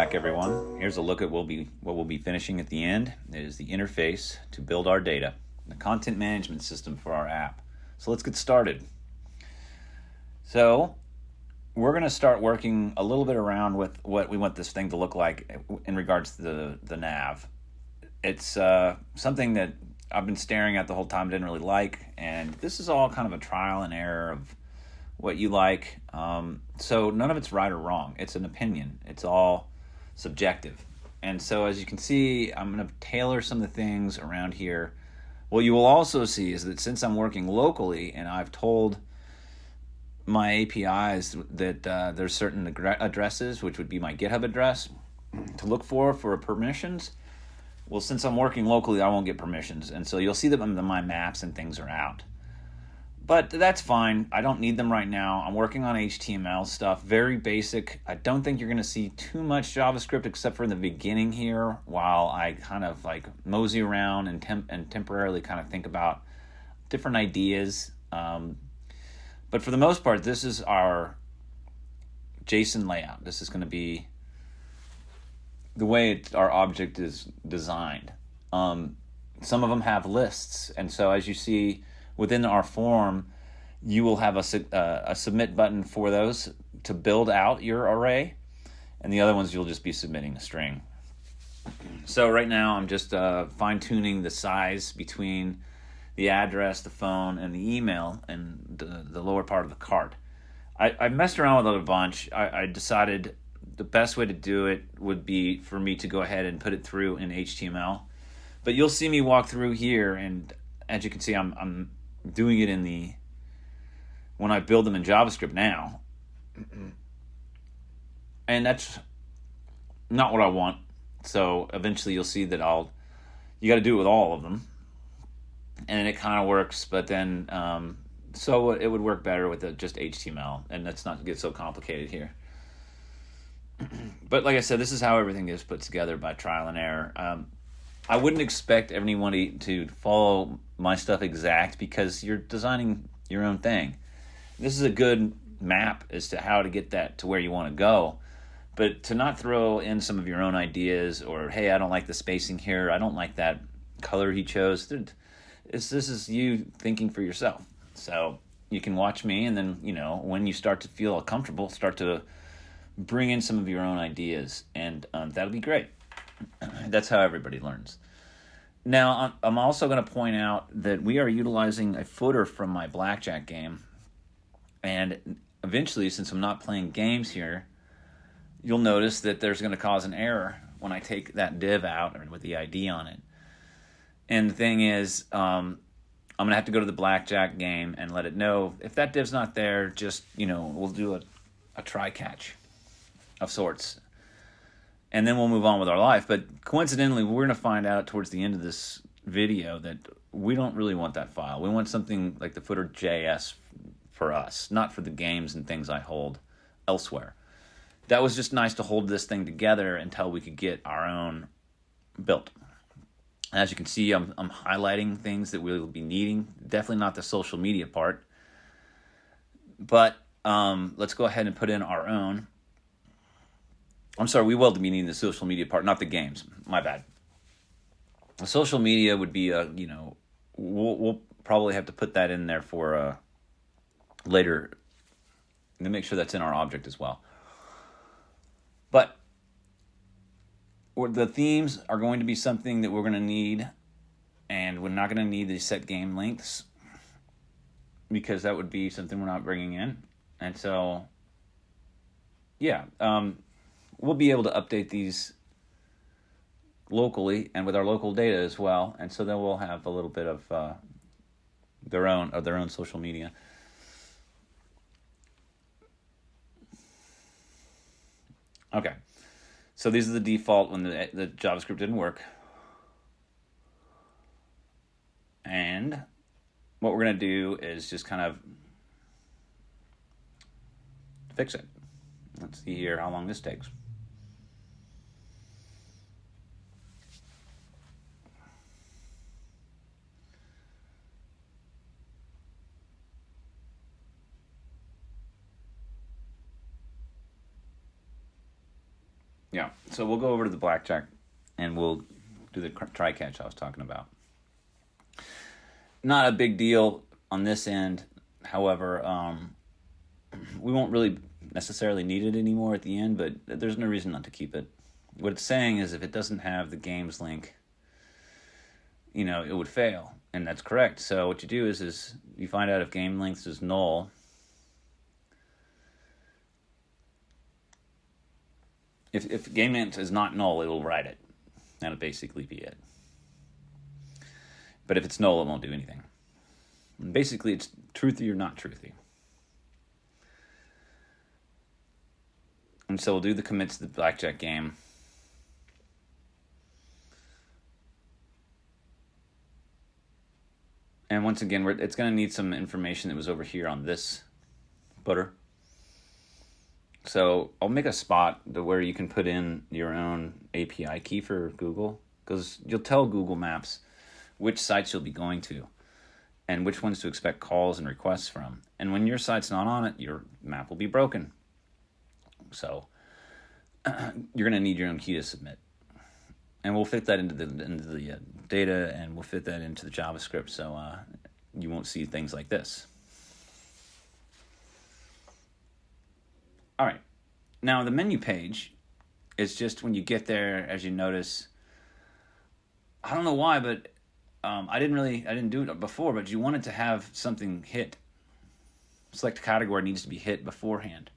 back, everyone. Here's a look at what we'll be finishing at the end. It is the interface to build our data, the content management system for our app. So let's get started. So we're going to start working a little bit around with what we want this thing to look like in regards to the nav. It's something that I've been staring at the whole time, didn't really like, and this is all kind of a trial and error of what you like. So none of it's right or wrong. It's an opinion. It's all subjective. And so as you can see, I'm going to tailor some of the things around here. What you will also see is that since I'm working locally and I've told my APIs that there's certain addresses, which would be my GitHub address, to look for permissions, well, since I'm working locally, I won't get permissions. And so you'll see that my maps and things are out. But that's fine. I don't need them right now. I'm working on HTML stuff, very basic. I don't think you're going to see too much JavaScript except for in the beginning here while I kind of like mosey around and temporarily kind of think about different ideas. But for the most part, this is our JSON layout. This is going to be the way our object is designed. Some of them have lists, and so as you see within our form, you will have a submit button for those to build out your array, and the other ones you'll just be submitting a string. So right now I'm just fine-tuning the size between the address, the phone, and the email, and the lower part of the cart. I messed around with it a bunch. I decided the best way to do it would be for me to go ahead and put it through in HTML. But you'll see me walk through here, and as you can see, I'm doing it when I build them in JavaScript now. And that's not what I want. So eventually you'll see that you got to do it with all of them. And it kind of works, but then so it would work better with just HTML, and let's not get so complicated here. But like I said, this is how everything is put together by trial and error. I wouldn't expect everyone to follow my stuff exact because you're designing your own thing. This is a good map as to how to get that to where you want to go, but to not throw in some of your own ideas or, hey, I don't like the spacing here, I don't like that color he chose. This is you thinking for yourself. So you can watch me, and then, when you start to feel comfortable, start to bring in some of your own ideas, and that'll be great. That's how everybody learns. Now, I'm also going to point out that we are utilizing a footer from my blackjack game, and eventually, since I'm not playing games here, you'll notice that there's going to cause an error when I take that div out with the ID on it. And the thing is, I'm going to have to go to the blackjack game and let it know if that div's not there, just, we'll do a try-catch of sorts. And then we'll move on with our life. But coincidentally, we're going to find out towards the end of this video that we don't really want that file. We want something like the footer.js for us, not for the games and things I hold elsewhere. That was just nice to hold this thing together until we could get our own built. As you can see, I'm highlighting things that we'll be needing. Definitely not the social media part. But let's go ahead and put in our own. I'm sorry, we will be needing the social media part, not the games. My bad. The social media would be, we'll probably have to put that in there for later to make sure that's in our object as well. But the themes are going to be something that we're going to need, and we're not going to need the set game lengths because that would be something we're not bringing in. And so, yeah, we'll be able to update these locally and with our local data as well, and so then we'll have a little bit of their own social media. Okay, so these are the default when the JavaScript didn't work, and what we're going to do is just kind of fix it. Let's see here how long this takes. Yeah, so we'll go over to the blackjack and we'll do the try catch I was talking about. Not a big deal on this end. However, we won't really necessarily need it anymore at the end, but there's no reason not to keep it. What it's saying is if it doesn't have the games link, it would fail, and that's correct. So what you do is you find out if game length is null. If game length is not null, it will write it. That'll basically be it. But if it's null, it won't do anything. And basically, it's truthy or not truthy. And so we'll do the commits to the blackjack game. And once again, it's going to need some information that was over here on this footer. So I'll make a spot where you can put in your own API key for Google, because you'll tell Google Maps which sites you'll be going to and which ones to expect calls and requests from. And when your site's not on it, your map will be broken. So you're going to need your own key to submit. And we'll fit that into the data, and we'll fit that into the JavaScript, so you won't see things like this. All right. Now the menu page is just when you get there, as you notice. I don't know why, but I didn't do it before, but you wanted to have something hit. Select category needs to be hit beforehand.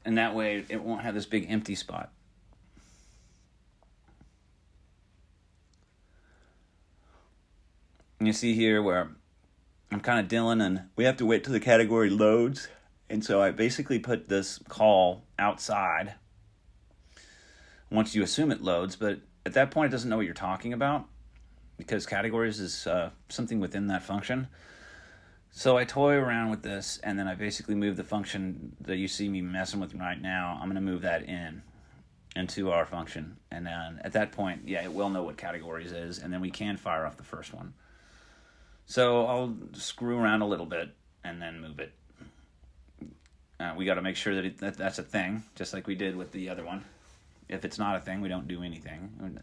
And that way it won't have this big empty spot. And you see here where I'm kind of dealing, and we have to wait till the category loads. And so I basically put this call outside once you assume it loads, but at that point it doesn't know what you're talking about because categories is something within that function. So I toy around with this, and then I basically move the function that you see me messing with right now. I'm going to move that into our function. And then at that point, it will know what categories is, and then we can fire off the first one. So I'll screw around a little bit and then move it. We got to make sure that that's a thing, just like we did with the other one. If it's not a thing, we don't do anything.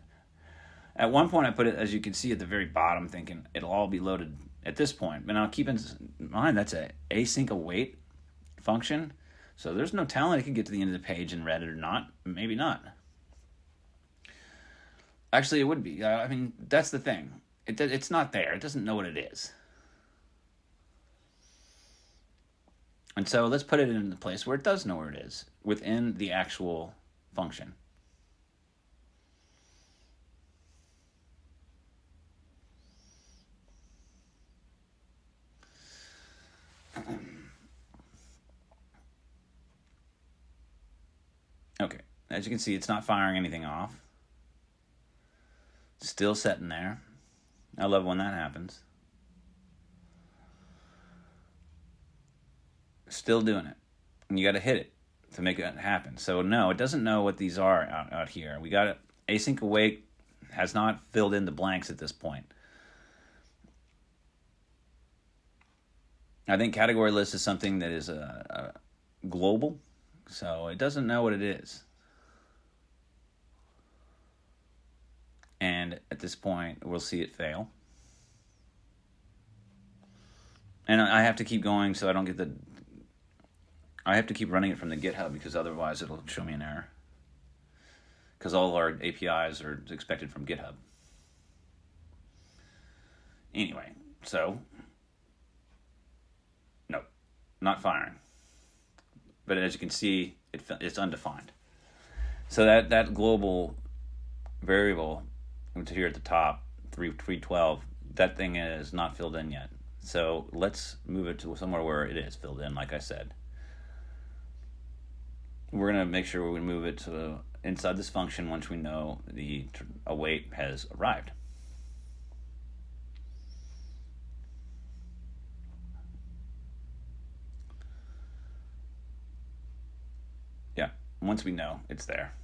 At one point, I put it, as you can see, at the very bottom, thinking it'll all be loaded at this point. But now keep in mind, that's a async await function. So there's no telling it can get to the end of the page and read it or not. Maybe not. Actually, it would be. That's the thing. It's not there. It doesn't know what it is. And so let's put it in the place where it does know where it is, within the actual function. Okay, as you can see, it's not firing anything off. Still sitting there. I love when that happens. Still doing it. And you got to hit it to make it happen. So no, it doesn't know what these are out here. We got it. Async await has not filled in the blanks at this point. I think category list is something that is global, so it doesn't know what it is. And at this point, we'll see it fail. And I have to keep going so I don't get I have to keep running it from the GitHub because otherwise it'll show me an error. Because all our APIs are expected from GitHub. Anyway, so no, not firing. But as you can see, it's undefined. So that global variable, which is here at the top, 312, that thing is not filled in yet. So let's move it to somewhere where it is filled in, like I said. We're going to make sure we move it to inside this function once we know the await has arrived. Yeah, once we know it's there.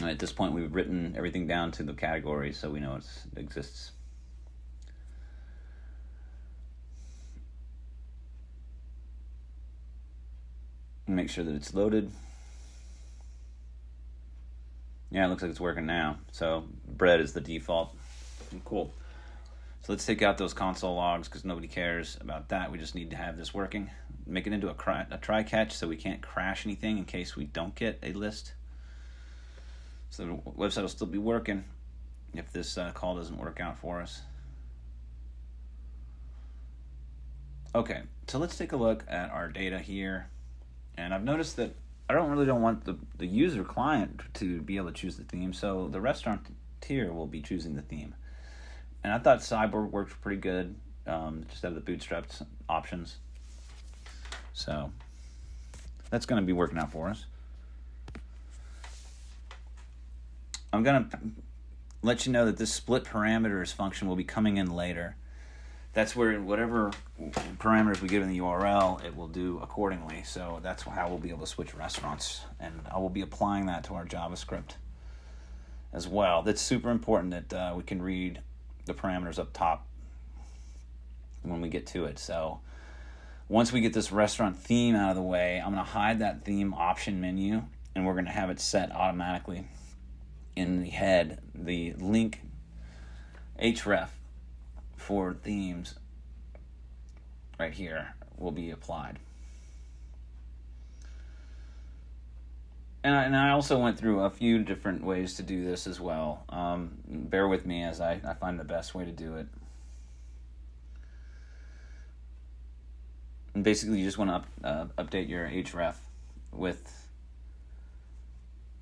At this point, we've written everything down to the categories, so we know it exists. Make sure that it's loaded. Yeah, it looks like it's working now. So bread is the default. Cool. So let's take out those console logs because nobody cares about that. We just need to have this working. Make it into a try catch so we can't crash anything in case we don't get a list. So the website will still be working if this call doesn't work out for us. Okay, so let's take a look at our data here. And I've noticed that I don't want the user client to be able to choose the theme, so the restaurateur will be choosing the theme. And I thought Cyborg worked pretty good, just have the Bootstrap options. So that's going to be working out for us. I'm going to let you know that this split parameters function will be coming in later. That's where whatever parameters we give in the URL, it will do accordingly. So that's how we'll be able to switch restaurants. And I will be applying that to our JavaScript as well. That's super important that we can read the parameters up top when we get to it. So once we get this restaurant theme out of the way, I'm going to hide that theme option menu, and we're going to have it set automatically in the head. The link href for themes right here will be applied. And I also went through a few different ways to do this as well. Bear with me as I find the best way to do it. And basically, you just want to update your href with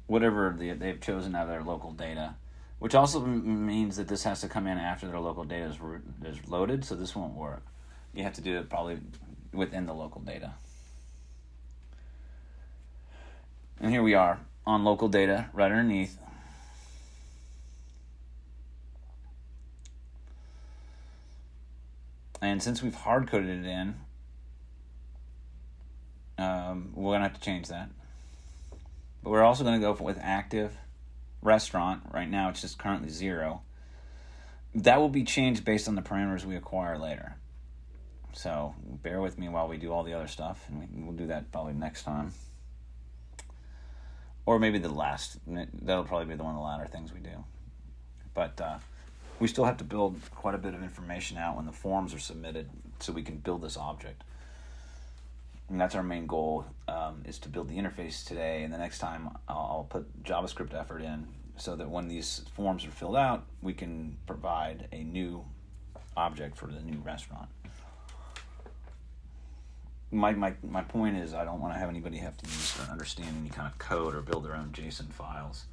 whatever they've chosen out of their local data, which also means that this has to come in after their local data is loaded, so this won't work. You have to do it probably within the local data. And here we are on local data right underneath. And since we've hard-coded it in, we're going to have to change that. But we're also going to go with active restaurant. Right now it's just currently 0. That will be changed based on the parameters we acquire later. So bear with me while we do all the other stuff, and we'll do that probably next time. Or maybe the last. That'll probably be one of the latter things we do. But we still have to build quite a bit of information out when the forms are submitted so we can build this object. And that's our main goal, is to build the interface today. And the next time I'll put JavaScript effort in so that when these forms are filled out, we can provide a new object for the new restaurant. My point is I don't want to have anybody have to use or understand any kind of code or build their own JSON files.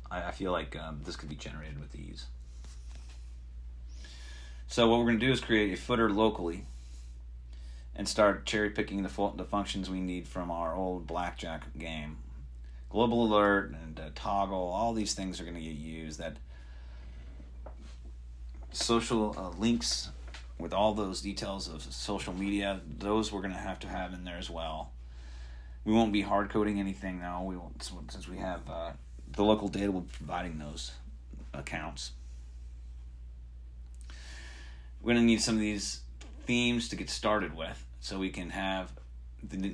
I feel like this could be generated with ease. So what we're going to do is create a footer locally and start cherry picking the functions we need from our old blackjack game. Global alert and toggle, all these things are going to get used. That social links with all those details of social media, those we're going to have in there as well. We won't be hard coding anything now. We won't, since we have the local data will be providing those accounts. We're going to need some of these themes to get started with, so we can have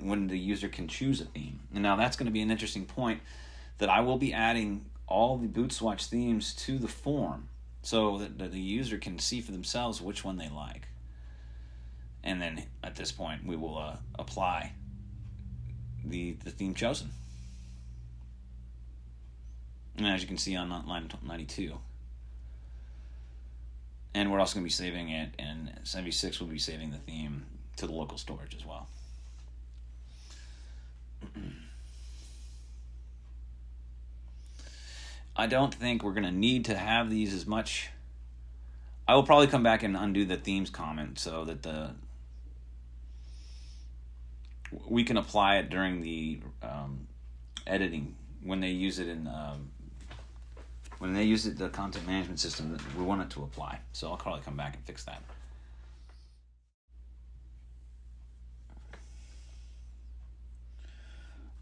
when the user can choose a theme. And now that's going to be an interesting point, that I will be adding all the Bootswatch themes to the form so that the user can see for themselves which one they like. And then at this point, we will apply the theme chosen. And as you can see on line 92. And we're also going to be saving it, and 76 will be saving the theme to the local storage as well. I don't think we're going to need to have these as much. I will probably come back and undo the themes comment so that we can apply it during the editing when they use it in the content management system that we want it to apply. So I'll probably come back and fix that.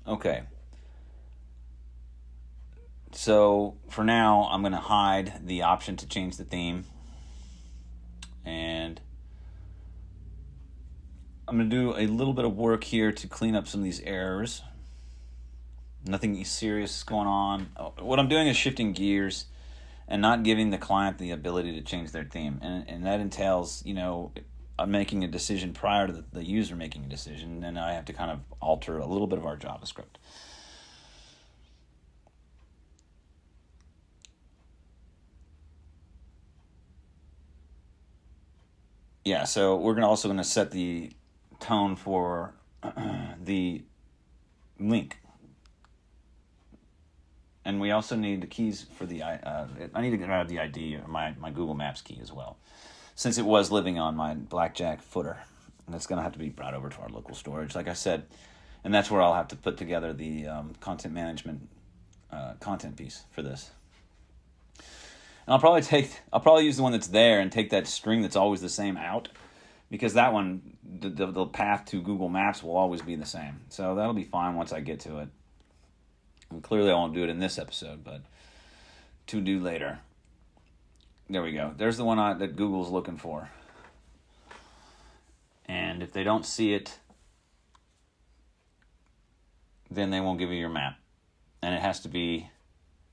Okay. So for now, I'm going to hide the option to change the theme. And I'm going to do a little bit of work here to clean up some of these errors. Nothing serious is going on. What I'm doing is shifting gears and not giving the client the ability to change their theme. And that entails, I'm making a decision prior to the user making a decision, and I have to kind of alter a little bit of our JavaScript. Yeah, so we're also going to set the tone for the link. And we also need the keys for the, I need to get out of the ID, or my Google Maps key as well, since it was living on my Blackjack footer. And it's going to have to be brought over to our local storage, like I said. And that's where I'll have to put together the content management content piece for this. And I'll probably use the one that's there and take that string that's always the same out, because that one, the path to Google Maps will always be the same. So that'll be fine once I get to it. And clearly I won't do it in this episode, but to do later. There we go. There's the one that Google's looking for. And if they don't see it, then they won't give you your map. And it has to be,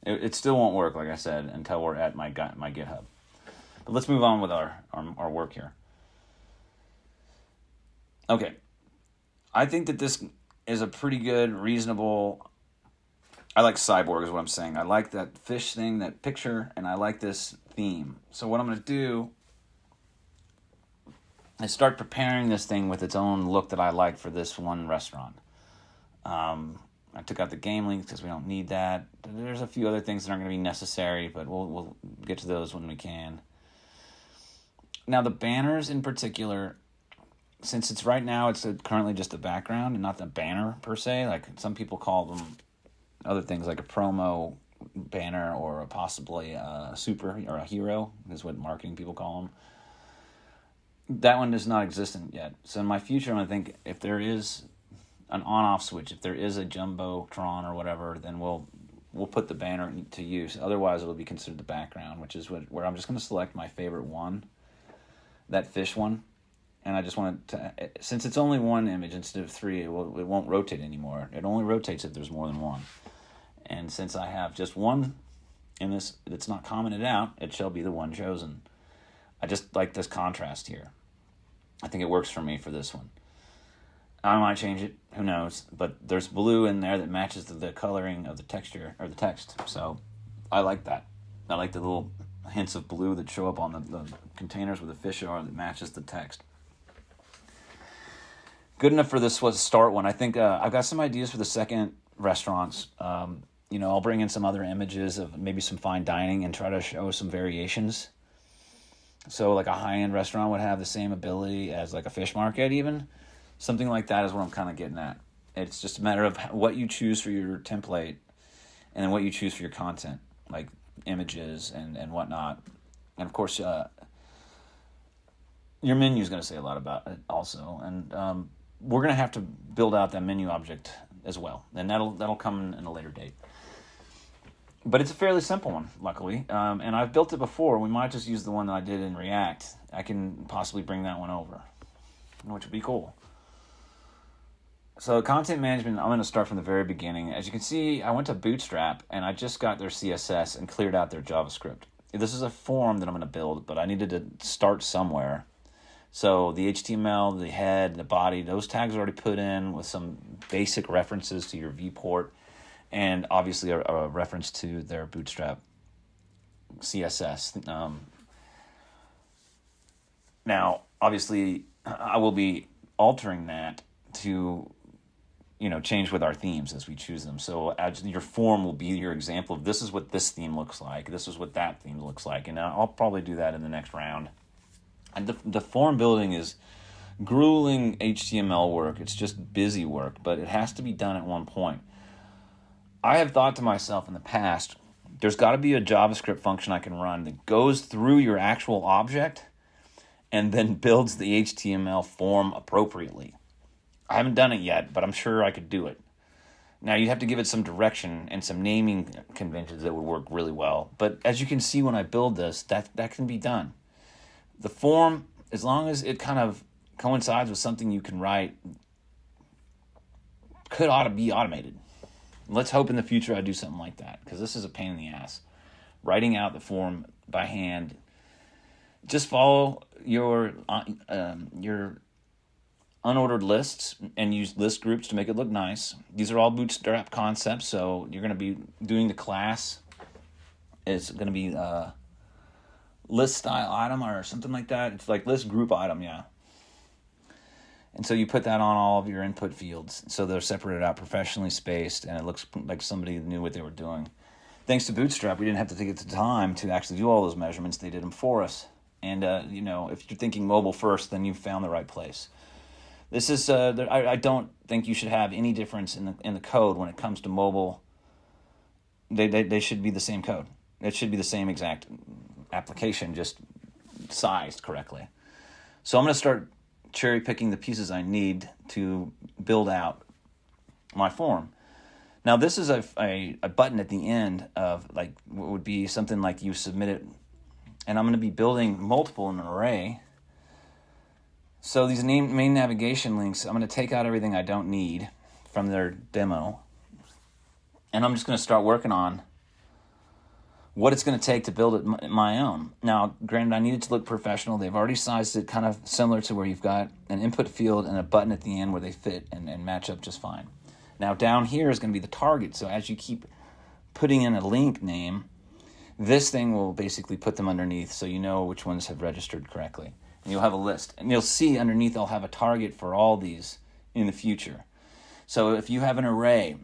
it still won't work, like I said, until we're at my GitHub. But let's move on with our work here. Okay. I think that this is a pretty good, reasonable, I like Cyborg is what I'm saying. I like that fish thing, that picture, and I like this theme. So what I'm going to do is start preparing this thing with its own look that I like for this one restaurant. I took out the game links because we don't need that. There's a few other things that aren't going to be necessary, but we'll get to those when we can. Now the banners in particular, since it's right now, it's currently just the background and not the banner per se. Like some people call them other things like a promo banner or possibly a super or a hero is what marketing people call them. That one is not existent yet. So in my future, I'm going to think if there is an on-off switch, if there is a Jumbotron or whatever, then we'll put the banner to use. Otherwise, it'll be considered the background, which is where I'm just going to select my favorite one, that fish one. And I just want to, since it's only one image instead of three, it won't rotate anymore. It only rotates if there's more than one. And since I have just one in this that's not commented out, it shall be the one chosen. I just like this contrast here. I think it works for me for this one. I might change it, who knows, but there's blue in there that matches the coloring of the texture or the text. So I like that. I like the little hints of blue that show up on the containers where the fish are that matches the text. Good enough for this was start one. I think I've got some ideas for the second restaurants. I'll bring in some other images of maybe some fine dining and try to show some variations. So like a high-end restaurant would have the same ability as like a fish market even. Something like that is what I'm kind of getting at. It's just a matter of what you choose for your template and then what you choose for your content, like images and whatnot. And of course, your menu is going to say a lot about it also. And we're going to have to build out that menu object as well. And that'll come in a later date. But it's a fairly simple one, luckily. And I've built it before. We might just use the one that I did in React. I can possibly bring that one over, which would be cool. So content management, I'm going to start from the very beginning. As you can see, I went to Bootstrap, and I just got their CSS and cleared out their JavaScript. This is a form that I'm going to build, but I needed to start somewhere. So the HTML, the head, the body, those tags are already put in with some basic references to your viewport, and obviously a reference to their Bootstrap CSS. Now, obviously, I will be altering that to change with our themes as we choose them. So your form will be your example of this is what this theme looks like, this is what that theme looks like, and I'll probably do that in the next round. And the form building is grueling HTML work. It's just busy work, but it has to be done at one point. I have thought to myself in the past, there's got to be a JavaScript function I can run that goes through your actual object and then builds the HTML form appropriately. I haven't done it yet, but I'm sure I could do it. Now, you have to give it some direction and some naming conventions that would work really well. But as you can see when I build this, that can be done. The form, as long as it kind of coincides with something you can write ought to be automated. Let's hope in the future I do something like that, because this is a pain in the ass. Writing out the form by hand. Just follow your unordered lists and use list groups to make it look nice. These are all Bootstrap concepts, so you're going to be doing the class. It's going to be list style item or something like that. It's like list group item, yeah. And so you put that on all of your input fields, so they're separated out, professionally spaced, and it looks like somebody knew what they were doing. Thanks to Bootstrap, we didn't have to take the time to actually do all those measurements. They did them for us. And, if you're thinking mobile first, then you've found the right place. This is, I don't think you should have any difference in the code when it comes to mobile. They should be the same code. It should be the same exact application, just sized correctly. So I'm going to start cherry picking the pieces I need to build out my form. Now this is a button at the end of like what would be something like you submit it, and I'm going to be building multiple in an array. So these main navigation links, I'm going to take out everything I don't need from their demo, and I'm just going to start working on what it's going to take to build it my own. Now, granted, I need it to look professional. They've already sized it kind of similar to where you've got an input field and a button at the end where they fit and match up just fine. Now, down here is going to be the target. So as you keep putting in a link name, this thing will basically put them underneath so you know which ones have registered correctly. And you'll have a list. And you'll see underneath I'll have a target for all these in the future. So if you have an array,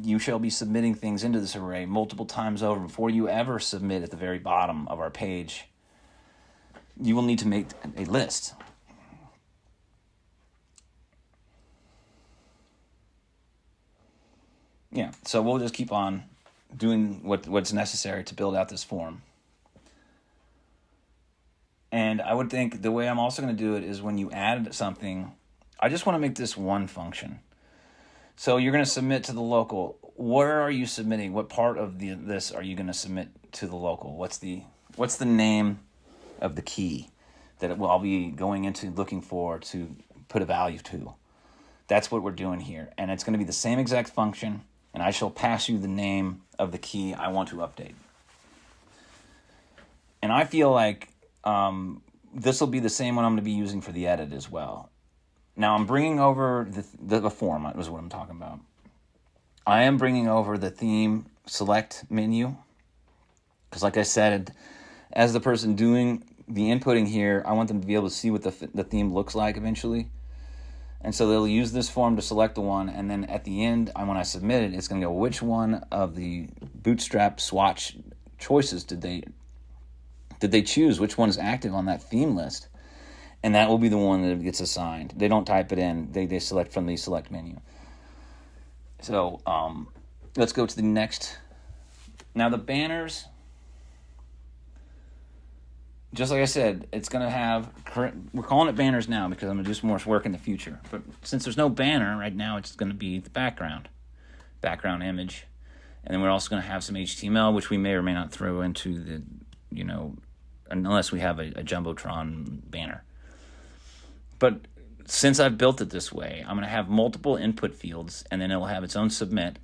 you shall be submitting things into this array multiple times over before you ever submit at the very bottom of our page. You will need to make a list. Yeah, so we'll just keep on doing what's necessary to build out this form. And I would think the way I'm also going to do it is when you add something, I just want to make this one function. So you're going to submit to the local. Where are you submitting? What part of this are you going to submit to the local? What's the name of the key that I'll be going into looking for to put a value to? That's what we're doing here. And it's going to be the same exact function, and I shall pass you the name of the key I want to update. And I feel like this will be the same one I'm going to be using for the edit as well. Now I'm bringing over the form, is what I'm talking about. I am bringing over the theme select menu, because like I said, as the person doing the inputting here, I want them to be able to see what the theme looks like eventually. And so they'll use this form to select the one, and then at the end, when I submit it, it's going to go which one of the Bootstrap swatch choices did they choose, which one is active on that theme list. And that will be the one that gets assigned. They don't type it in. They select from the select menu. So let's go to the next. Now the banners, just like I said, it's going to have, we're calling it banners now because I'm going to do some more work in the future. But since there's no banner right now, it's going to be the background image. And then we're also going to have some HTML, which we may or may not throw into the, unless we have a Jumbotron banner. But since I've built it this way, I'm going to have multiple input fields, and then it will have its own submit,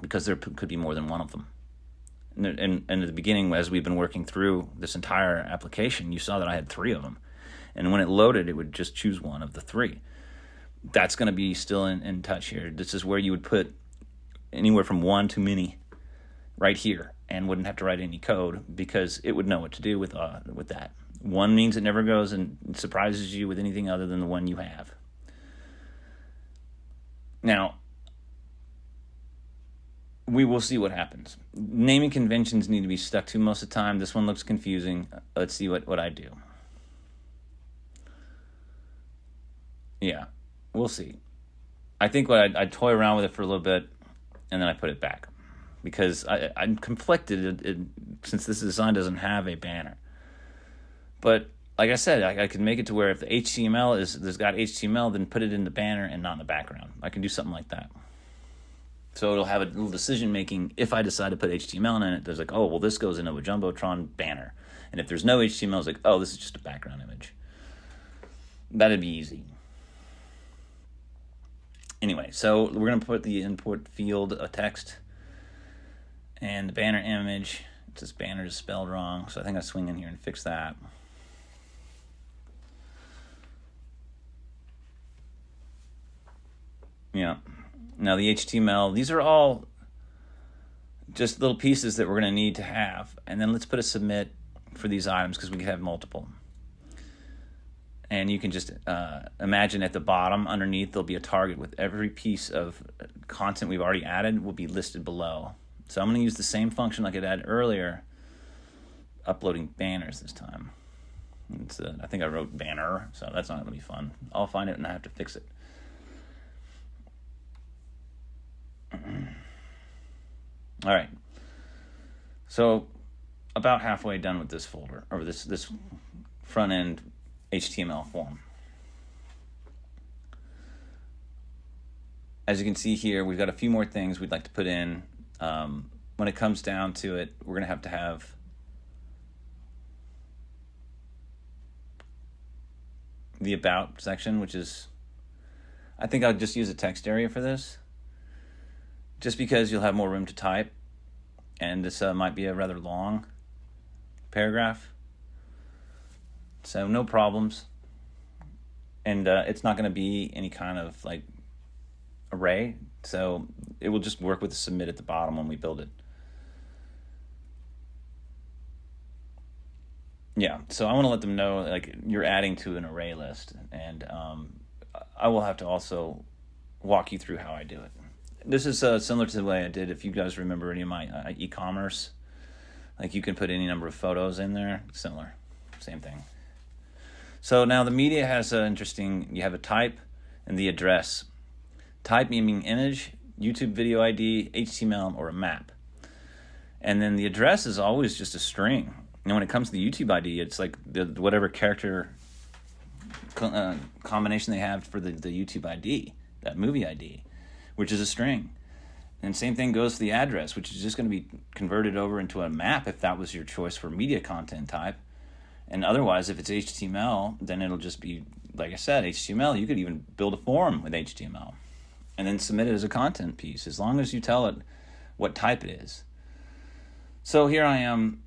because there could be more than one of them. And at the beginning, as we've been working through this entire application, you saw that I had 3 of them. And when it loaded, it would just choose one of the 3. That's going to be still in touch here. This is where you would put anywhere from 1 to many right here, and wouldn't have to write any code because it would know what to do with that. 1 means it never goes and surprises you with anything other than the one you have. Now, we will see what happens. Naming conventions need to be stuck to most of the time. This one looks confusing. Let's see what I do. Yeah, we'll see. I think I toy around with it for a little bit, and then I put it back. Because I'm conflicted since this design doesn't have a banner. But like I said, I can make it to where if the HTML there's got HTML, then put it in the banner and not in the background. I can do something like that. So it'll have a little decision making. If I decide to put HTML in it, there's like, oh, well, this goes into a Jumbotron banner. And if there's no HTML, it's like, oh, this is just a background image. That'd be easy. Anyway, so we're going to put the input field of text and the banner image. This banner is spelled wrong, so I think I'll swing in here and fix that. Yeah. Now the HTML, these are all just little pieces that we're going to need to have. And then let's put a submit for these items because we can have multiple. And you can just imagine at the bottom underneath there'll be a target with every piece of content we've already added will be listed below. So I'm going to use the same function like I did earlier, uploading banners this time. I think I wrote banner, so that's not going to be fun. I'll find it and I have to fix it. All right. So about halfway done with this folder, or this front end HTML form. As you can see here, we've got a few more things we'd like to put in. When it comes down to it, we're going to have the about section, which is, I think I'll just use a text area for this, just because you'll have more room to type, and this might be a rather long paragraph. So no problems. And it's not going to be any kind of like array, so it will just work with the submit at the bottom when we build it. Yeah, so I want to let them know like you're adding to an array list, and I will have to also walk you through how I do it. This is similar to the way I did, if you guys remember any of my e-commerce, like you can put any number of photos in there, similar, same thing. So now the media has an interesting, you have a type and the address. Type meaning image, YouTube video ID, HTML, or a map. And then the address is always just a string. And when it comes to the YouTube ID, it's like whatever character combination they have for the YouTube ID, that movie ID, which is a string. And same thing goes to the address, which is just going to be converted over into a map if that was your choice for media content type. And otherwise, if it's HTML, then it'll just be, like I said, HTML. You could even build a form with HTML and then submit it as a content piece, as long as you tell it what type it is. So here I am.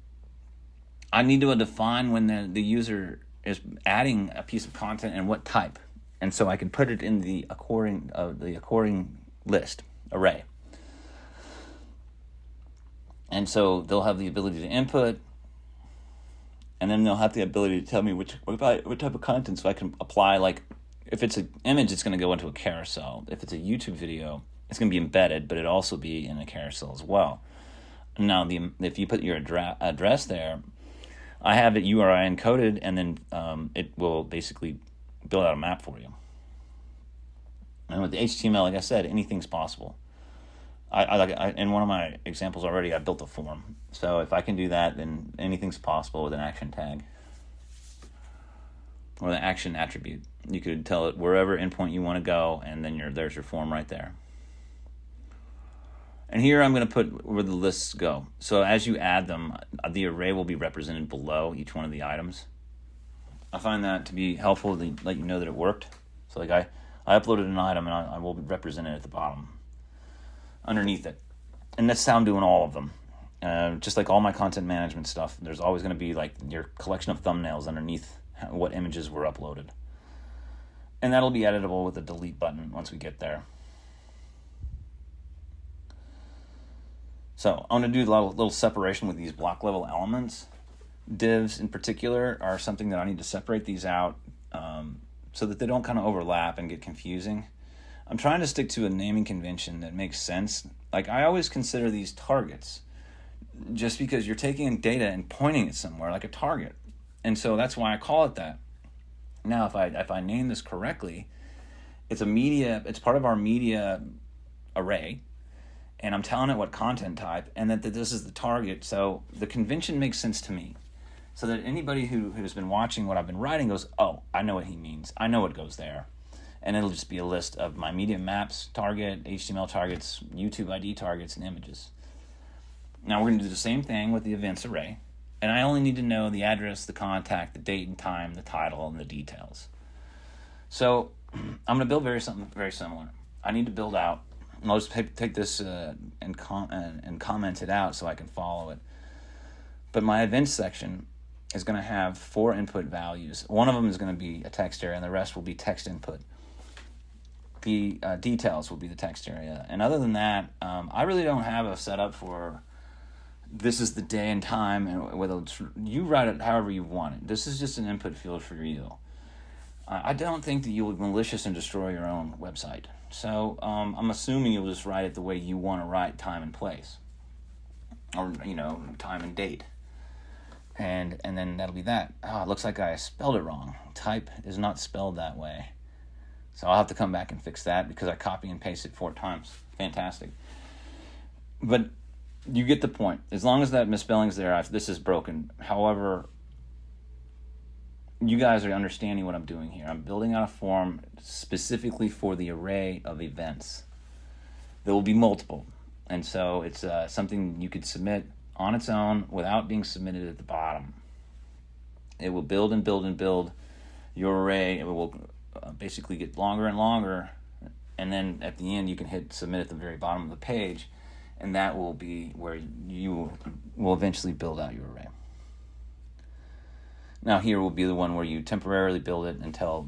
I need to define when the user is adding a piece of content and what type. And so I can put it in the according list, array. And so they'll have the ability to input, and then they'll have the ability to tell me what type of content, so I can apply, like, if it's an image, it's going to go into a carousel. If it's a YouTube video, it's going to be embedded, but it'll also be in a carousel as well. Now, if you put your address there, I have it URI encoded, and then it will basically build out a map for you. And with the HTML, like I said, anything's possible. In one of my examples already, I built a form. So if I can do that, then anything's possible with an action tag or the action attribute. You could tell it wherever endpoint you want to go, and then there's your form right there. And here I'm going to put where the lists go. So as you add them, the array will be represented below each one of the items. I find that to be helpful to let you know that it worked. So like I uploaded an item, and I will represent it at the bottom underneath it. And that's how I'm doing all of them. Just like all my content management stuff, there's always going to be like your collection of thumbnails underneath what images were uploaded. And that'll be editable with a delete button once we get there. So I'm going to do a little separation with these block level elements. Divs in particular are something that I need to separate these out so that they don't kind of overlap and get confusing. I'm trying to stick to a naming convention that makes sense. Like, I always consider these targets, just because you're taking data and pointing it somewhere like a target. And so that's why I call it that. Now, if I name this correctly, it's part of our media array, and I'm telling it what content type, and that this is the target. So the convention makes sense to me, so that anybody who's been watching what I've been writing goes, oh, I know what he means. I know what goes there. And it'll just be a list of my media maps, target, HTML targets, YouTube ID targets, and images. Now we're going to do the same thing with the events array. And I only need to know the address, the contact, the date and time, the title, and the details. So I'm going to build something very similar. I need to build out, and I'll just take this and comment it out so I can follow it. But my events section is going to have 4 input values. One of them is going to be a text area, and the rest will be text input. The details will be the text area. And other than that, I really don't have a setup for this is the day and time, and whether you write it however you want it. This is just an input field for you. I don't think that you would malicious and destroy your own website. So I'm assuming you'll just write it the way you want to write time and place, or time and date, and then that'll be that. It looks like I spelled it wrong. Type is not spelled that way, so I'll have to come back and fix that because I copy and paste it 4 times. Fantastic, but you get the point. As long as that misspelling's there, this is broken. However, you guys are understanding what I'm doing here. I'm building out a form specifically for the array of events. There will be multiple. And so it's something you could submit on its own without being submitted at the bottom. It will build and build and build your array. It will basically get longer and longer. And then at the end, you can hit submit at the very bottom of the page. And that will be where you will eventually build out your array. Now here will be the one where you temporarily build it until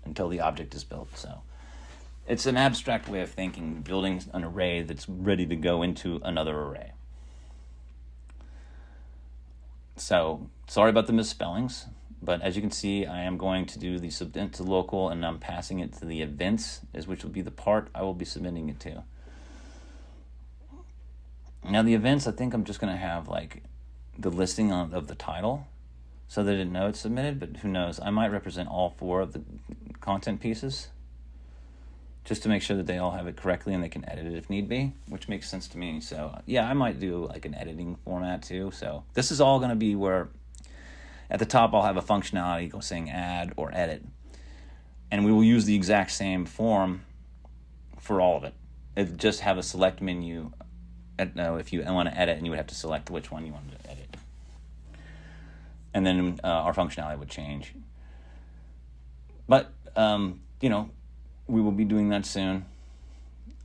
the object is built. So it's an abstract way of thinking, building an array that's ready to go into another array. So sorry about the misspellings, but as you can see, I am going to do the submit to local, and I'm passing it to the events, which will be the part I will be submitting it to. Now the events, I think I'm just going to have like the listing of the title, so that it knows it's submitted, but who knows? I might represent all 4 of the content pieces just to make sure that they all have it correctly and they can edit it if need be, which makes sense to me. So yeah, I might do like an editing format too. So this is all going to be where at the top I'll have a functionality saying add or edit, and we will use the exact same form for all of it. It just have a select menu. If you want to edit, and you would have to select which one you wanted to edit. And then our functionality would change. But, we will be doing that soon.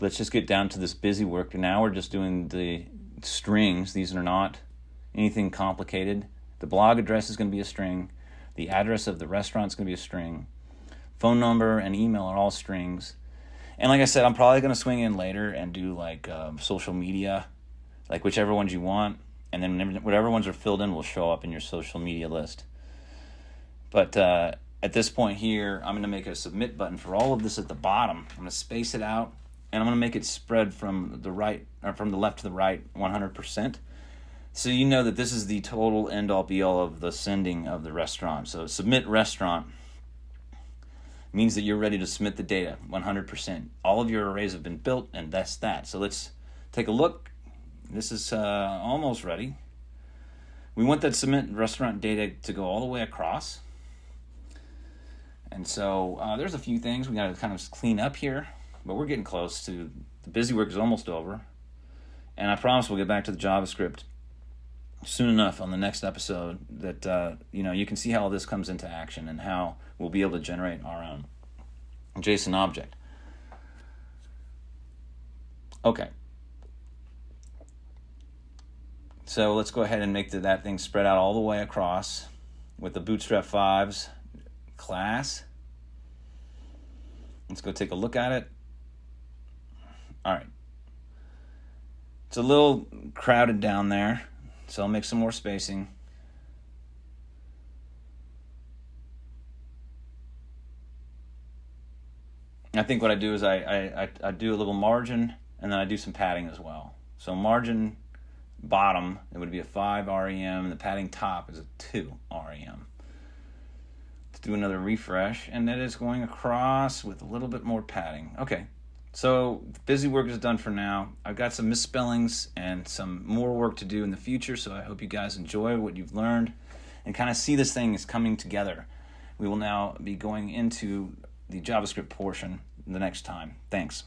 Let's just get down to this busy work. Now we're just doing the strings. These are not anything complicated. The blog address is going to be a string. The address of the restaurant is going to be a string. Phone number and email are all strings. And like I said, I'm probably going to swing in later and do like social media, like whichever ones you want. And then whatever ones are filled in will show up in your social media list. But at this point here, I'm going to make a submit button for all of this at the bottom. I'm going to space it out, and I'm going to make it spread from the right or from the left to the right 100%. So you know that this is the total end-all be-all of the sending of the restaurant. So submit restaurant means that you're ready to submit the data 100%. All of your arrays have been built, and that's that. So let's take a look. This is almost ready. We want that submit restaurant data to go all the way across. And so there's a few things we got to kind of clean up here, but we're getting close to, the busy work is almost over. And I promise we'll get back to the JavaScript soon enough on the next episode that you can see how all this comes into action and how we'll be able to generate our own JSON object. Okay. So let's go ahead and make that thing spread out all the way across with the Bootstrap 5's class. Let's go take a look at it. All right. It's a little crowded down there, so I'll make some more spacing. I think what I do is I do a little margin, and then I do some padding as well. So margin bottom, it would be a 5 rem, and the padding top is a 2 rem. Let's do another refresh, and that is going across with a little bit more padding. Okay, so busy work is done for now. I've got some misspellings and some more work to do in the future, so I hope you guys enjoy what you've learned and kind of see this thing is coming together. We will now be going into the JavaScript portion the next time. Thanks.